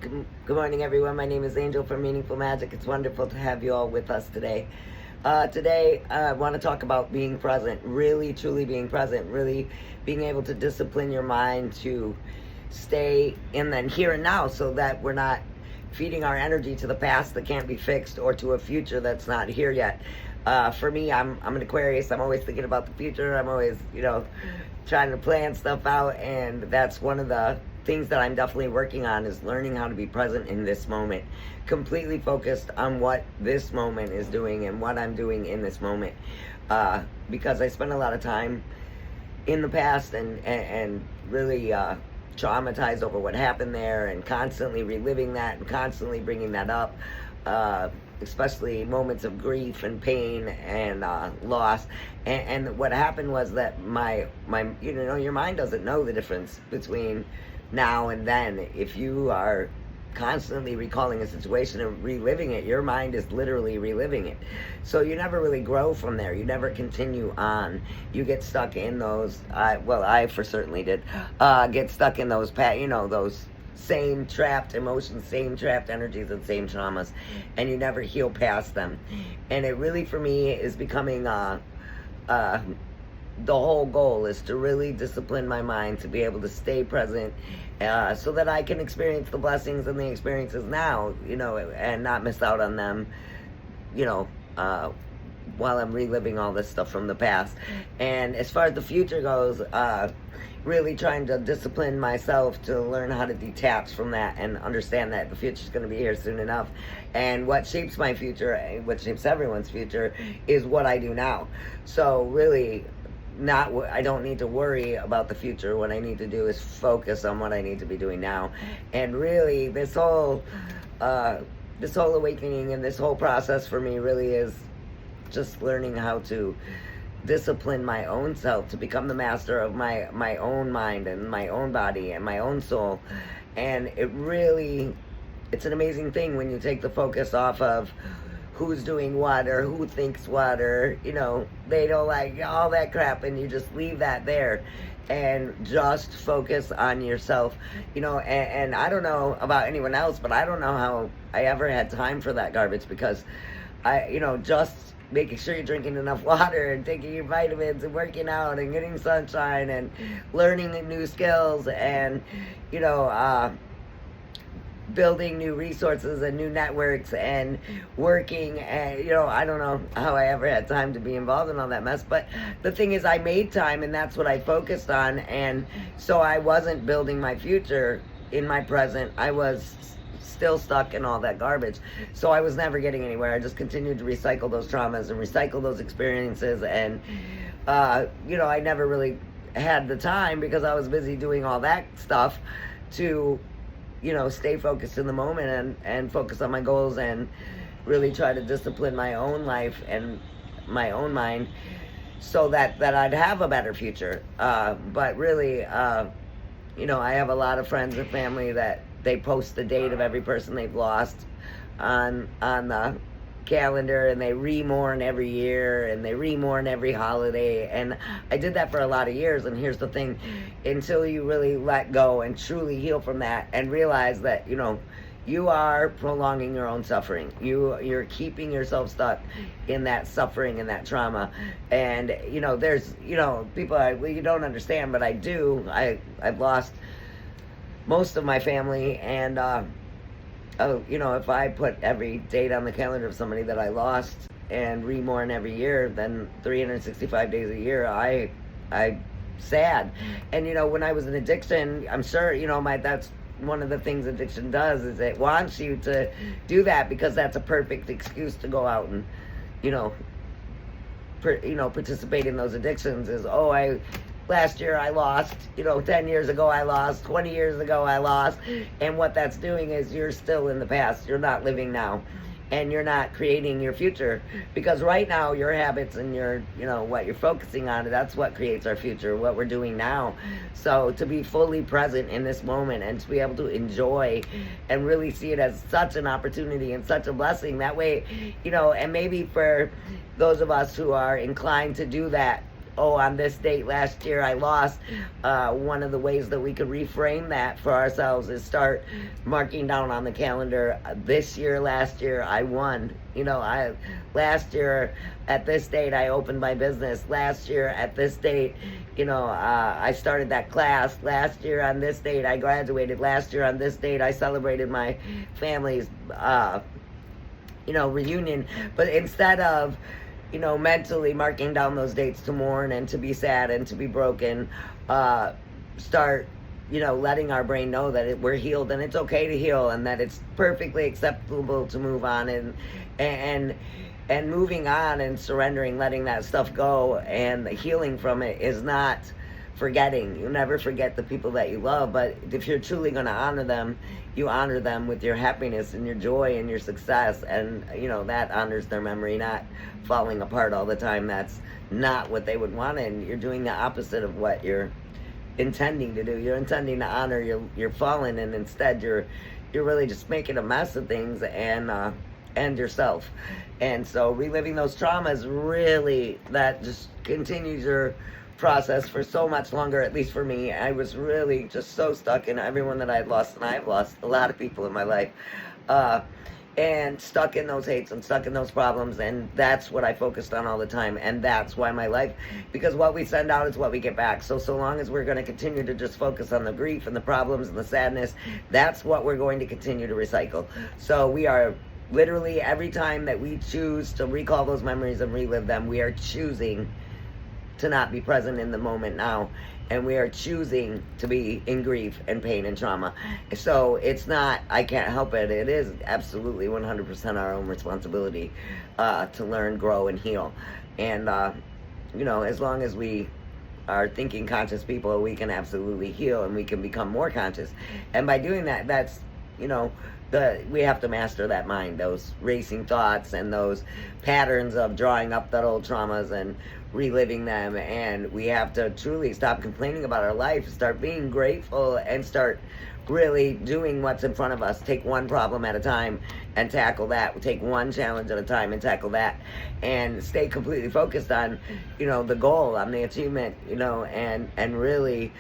Good morning, everyone. My name is Angel from Meaningful Magic. It's wonderful to have you all with us today. Today, I want to talk about being present, really, truly being present, really being able to discipline your mind to stay in the here and now so that we're not feeding our energy to the past that can't be fixed or to a future that's not here yet. For me, I'm an Aquarius. I'm always thinking about the future. I'm always, trying to plan stuff out, and that's one of the things that I'm definitely working on is learning how to be present in this moment, completely focused on what this moment is doing and what I'm doing in this moment, because I spent a lot of time in the past and really traumatized over what happened there and constantly reliving that and constantly bringing that up, especially moments of grief and pain and loss. And what happened was that my your mind doesn't know the difference between now and then. If you are constantly recalling a situation and reliving it, your mind is literally reliving it. So you never really grow from there. You never continue on. You get stuck in those, I for certainly did, get stuck in those, those same trapped emotions, same trapped energies, and same traumas, and you never heal past them. And it really, for me, is becoming the whole goal is to really discipline my mind to be able to stay present, so that I can experience the blessings and the experiences now, and not miss out on them, while I'm reliving all this stuff from the past. And as far as the future goes, really trying to discipline myself to learn how to detach from that and understand that the future is going to be here soon enough. And what shapes my future, what shapes everyone's future, is what I do now. So really, I don't need to worry about the future. What I need to do is focus on what I need to be doing now. And really, this whole awakening and this whole process for me really is just learning how to discipline my own self to become the master of my own mind and my own body and my own soul. And it's an amazing thing when you take the focus off of who's doing what or who thinks what, or they don't like all that crap, and you just leave that there and just focus on yourself. And I don't know about anyone else, but I don't know how I ever had time for that garbage, because just making sure you're drinking enough water and taking your vitamins and working out and getting sunshine and learning new skills and building new resources and new networks and working, and I don't know how I ever had time to be involved in all that mess. But the thing is, I made time, and that's what I focused on. And so I wasn't building my future in my present. I was still stuck in all that garbage. So I was never getting anywhere. I just continued to recycle those traumas and recycle those experiences. And I never really had the time, because I was busy doing all that stuff, to stay focused in the moment and focus on my goals and really try to discipline my own life and my own mind so that I'd have a better future. But really, I have a lot of friends and family that they post the date of every person they've lost on the calendar, and they re-mourn every year, and they re-mourn every holiday. And I did that for a lot of years. And here's the thing, until you really let go and truly heal from that and realize that you are prolonging your own suffering, you're keeping yourself stuck in that suffering and that trauma. And there's people you don't understand, but I do. I've lost most of my family, and if I put every date on the calendar of somebody that I lost and re-mourn every year, then 365 days a year, I sad. And when I was in addiction, I'm sure that's one of the things addiction does, is it wants you to do that, because that's a perfect excuse to go out and participate in those addictions. Is last year I lost, 10 years ago I lost, 20 years ago I lost. And what that's doing is you're still in the past. You're not living now. And you're not creating your future. Because right now, your habits and your, what you're focusing on, that's what creates our future, what we're doing now. So to be fully present in this moment and to be able to enjoy and really see it as such an opportunity and such a blessing, that way, and maybe for those of us who are inclined to do that, oh, on this date last year I lost. One of the ways that we could reframe that for ourselves is start marking down on the calendar, this year, last year I won. Last year at this date I opened my business. Last year at this date, I started that class. Last year on this date I graduated. Last year on this date I celebrated my family's reunion. But instead of mentally marking down those dates to mourn and to be sad and to be broken, start letting our brain know that we're healed and it's okay to heal, and that it's perfectly acceptable to move on, and moving on and surrendering, letting that stuff go, and the healing from it is not forgetting. You never forget the people that you love, but if you're truly going to honor them, you honor them with your happiness and your joy and your success, and that honors their memory, not falling apart all the time. That's not what they would want, and you're doing the opposite of what you're intending to do. You're intending to honor your fallen, and instead you're really just making a mess of things and yourself. And so reliving those traumas, really, that just continues your process for so much longer. At least for me, I was really just so stuck in everyone that I had lost, and I've lost a lot of people in my life, and stuck in those hates and stuck in those problems, and that's what I focused on all the time. And that's why my life, because what we send out is what we get back. So long as we're going to continue to just focus on the grief and the problems and the sadness, that's what we're going to continue to recycle. So we are literally, every time that we choose to recall those memories and relive them, we are choosing to not be present in the moment now, and we are choosing to be in grief and pain and trauma. So it's not, I can't help it, it is absolutely 100% our own responsibility to learn, grow, and heal. And as long as we are thinking conscious people, we can absolutely heal, and we can become more conscious. And by doing that, that's we have to master that mind, those racing thoughts and those patterns of drawing up that old traumas and reliving them. And we have to truly stop complaining about our life, start being grateful, and start really doing what's in front of us. Take one problem at a time and tackle that. Take one challenge at a time and tackle that, and stay completely focused on the goal, on the achievement, and really,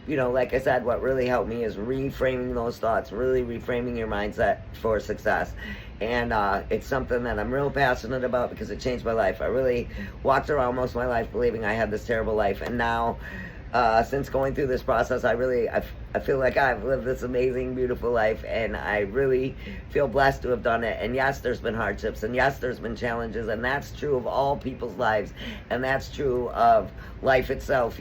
like I said, what really helped me is reframing those thoughts, really reframing your mindset for success. And it's something that I'm real passionate about because it changed my life. I really walked around most of my life believing I had this terrible life. And now, since going through this process, I feel like I've lived this amazing, beautiful life. And I really feel blessed to have done it. And yes, there's been hardships. And yes, there's been challenges. And that's true of all people's lives. And that's true of life itself.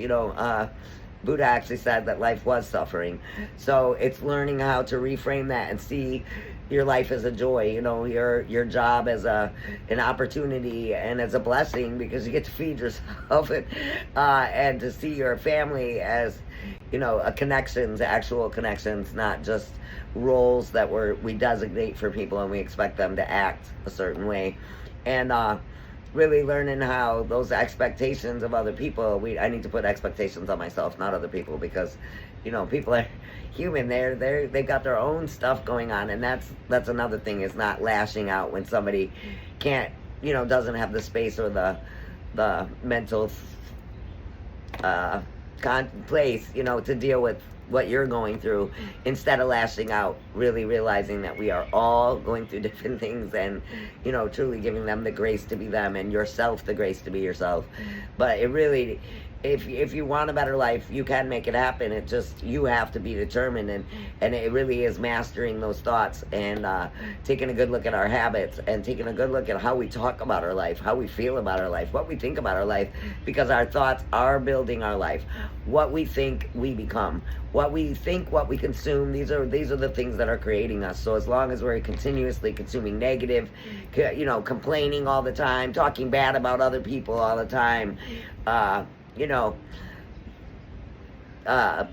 Buddha actually said that life was suffering. So it's learning how to reframe that and see your life as a joy, your job as an opportunity and as a blessing, because you get to feed yourself, and to see your family as, actual connections, not just roles that we designate for people and we expect them to act a certain way. And really learning how those expectations of other people, I need to put expectations on myself, not other people, because people are human. They've got their own stuff going on, and that's another thing, is not lashing out when somebody can't, doesn't have the space or the mental place, to deal with what you're going through. Instead of lashing out, really realizing that we are all going through different things, and truly giving them the grace to be them, and yourself the grace to be yourself. But it really, if you want a better life, you can make it happen. It just, you have to be determined, and it really is mastering those thoughts, and taking a good look at our habits, and taking a good look at how we talk about our life, how we feel about our life, what we think about our life, because our thoughts are building our life. What we think, we become. What we think, what we consume, these are the things that are creating us. So as long as we're continuously consuming negative, complaining all the time, talking bad about other people all the time,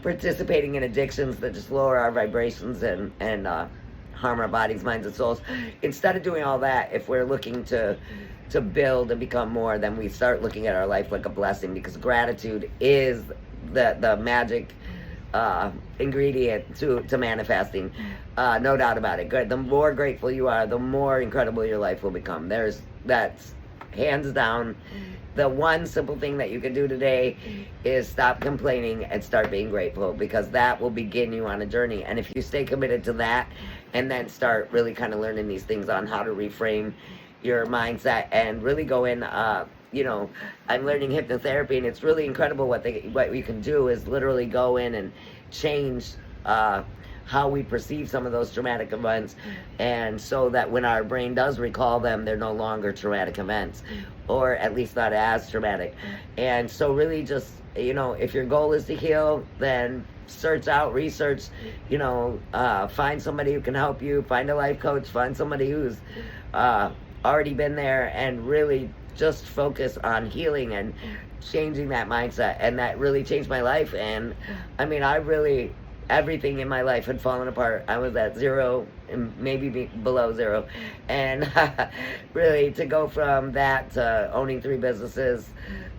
participating in addictions that just lower our vibrations and harm our bodies, minds, and souls. Instead of doing all that, if we're looking to build and become more, then we start looking at our life like a blessing, because gratitude is the magic ingredient to manifesting. No doubt about it. Good. The more grateful you are, the more incredible your life will become. That's hands down, the one simple thing that you can do today is stop complaining and start being grateful, because that will begin you on a journey. And if you stay committed to that and then start really kind of learning these things on how to reframe your mindset and really go in, you know, I'm learning hypnotherapy, and it's really incredible what we can do is literally go in and change how we perceive some of those traumatic events, and so that when our brain does recall them, they're no longer traumatic events, or at least not as traumatic. And so really just, you know, if your goal is to heal, then search out, research, you know, find somebody who can help you, find a life coach, find somebody who's already been there, and really just focus on healing and changing that mindset. And that really changed my life. And I mean, everything in my life had fallen apart. I was at zero, and maybe below zero. And really to go from that to owning 3 businesses,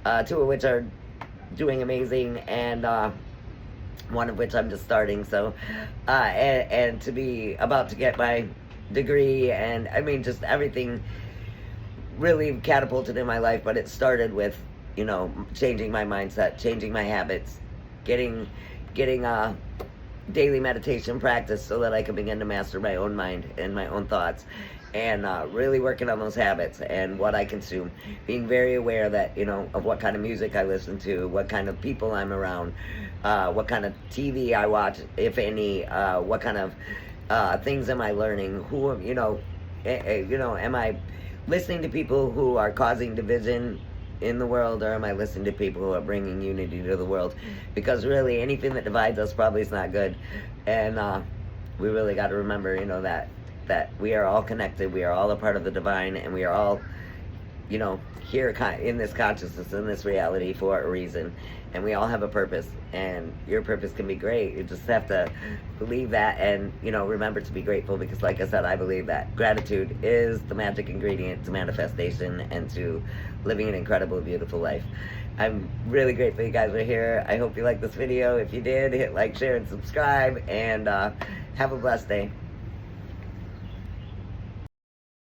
2 of which are doing amazing, and one of which I'm just starting. So, and to be about to get my degree, and I mean, just everything really catapulted in my life. But it started with, you know, changing my mindset, changing my habits, getting daily meditation practice so that I can begin to master my own mind and my own thoughts, and really working on those habits and what I consume, being very aware that, you know, of what kind of music I listen to, what kind of people I'm around, what kind of TV I watch, if any, what kind of things am I learning, who, you know, am I listening to people who are causing division in the world, or am I listening to people who are bringing unity to the world? Because really anything that divides us probably is not good. And we really got to remember, you know, that we are all connected, we are all a part of the divine, and we are all, you know, here in this consciousness, in this reality for a reason, and we all have a purpose, and your purpose can be great. You just have to believe that, and, you know, remember to be grateful, because like I said, I believe that gratitude is the magic ingredient to manifestation and to living an incredible, beautiful life. I'm really grateful you guys were here. I hope you liked this video. If you did, hit like, share, and subscribe, and have a blessed day.